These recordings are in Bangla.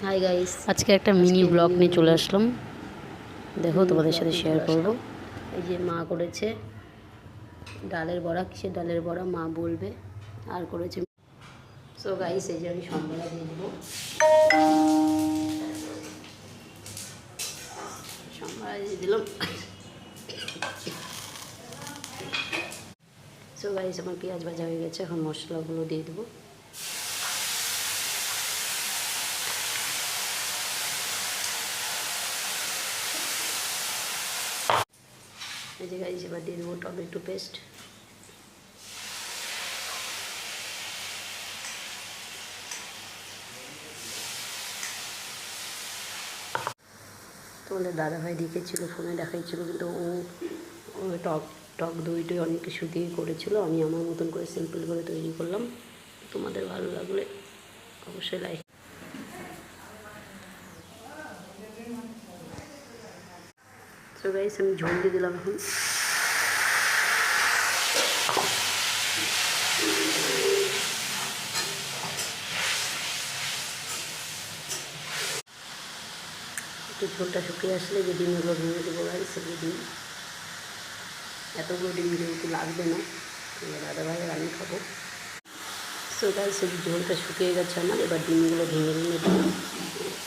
হাই গাইস, আজকে একটা মিনি ব্লগ নিয়ে চলে আসলাম। দেখো তোমাদের সাথে শেয়ার করব। এই যে মা করেছে ডালের বড়া। কিসের ডালের বড়া মা বলবে। আর করেছে সো গাইস, এই যে আমি সম্বরা দিয়ে দেবো। সম্বরা দিয়ে দিলাম। সো গাইস, আমার পেঁয়াজ ভাজা হয়ে গেছে। এখন মশলাগুলো দিয়ে দেবো। এই যে গাইস, এবার দিয়ে দেবো টমেটো পেস্ট। তোমাদের দাদাভাই দেখেছিল, ফোনে দেখাইছিল, কিন্তু ও টক টক দইটাই অনেক কিছু দিয়ে করেছিল। আমি আমার মতন করে সিম্পল করে তৈরি করলাম। তোমাদের ভালো লাগলে অবশ্যই লাইক। সো গাইস, আমি ঝোল দিয়ে দিলাম। এখন একটু ঝোলটা শুকিয়ে আসলে যে ডিমগুলো ভেঙে দেবো গাইস। এই ডিম, এতগুলো ডিম যেহেতু লাগবে না, দাদাভাই আর আমি খাবো। সো গাইস, এই ঝোলটা শুকিয়ে গেছে আমার। এবার ডিমগুলো ভেঙে ভেঙে দিলাম।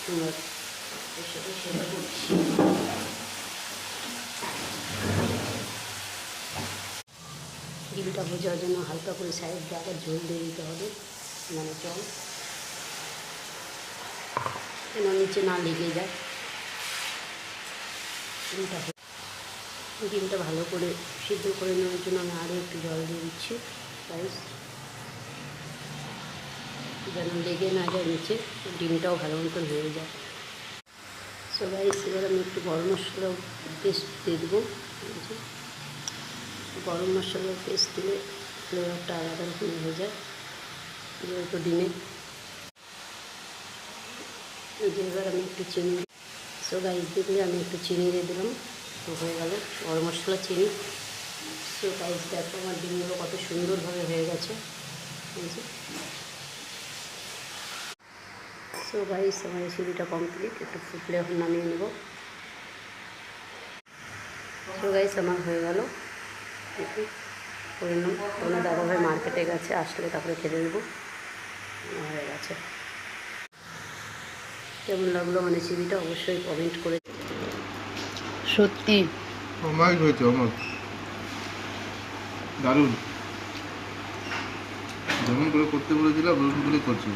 তোমরা এর সাথে সেটা করছি। ডিমটা ভোজার জন্য হালকা করে সাইড দিয়ে আবার ঝোল দিয়ে দিতে হবে, মানে জল, যেন নিচে না লেগে যায়। ডিমটা ভালো করে সিদ্ধ করে নেওয়ার জন্য আমি আরও একটু জল দিয়ে দিচ্ছি গাইস, যেন লেগে না যায় নিচে, ডিমটাও ভালো মতন হয়ে যায়। সো গাইস, এবার আমি একটু গরম মশলা পেস্ট দিয়ে দেবো। গরম মশলার পেস্ট দিলে ফ্লেভারটা আলাদা রকম হয়ে যায় যেহেতু ডিমে। এই যে এবার আমি একটু চিনি, সো গাইস দিলে আমি একটু চিনি দিয়ে দিলাম। তো হয়ে গেল গরম মশলা, চিনি। সো গাইস দেখো আমার ডিমগুলো কত সুন্দরভাবে হয়ে গেছে। সো গাইস, আমার রেসিপিটা কমপ্লিট। একটু ফুটলে এখন নামিয়ে নেব। সো গাইস, আমার হয়ে গেল। করে নাম তোমার দাদাভাই মার্কেটে গেছে, আসলে তারপরে খেতে দেবো। হয়ে গেছে। কেমন লাগলো আমার রেসিপিটা অবশ্যই কমেন্ট করে। সত্যি অমায়িক হয়েছে, অমর দারুণ। যেমন করে করতে বলেছিলাম ওরকম করে করছি।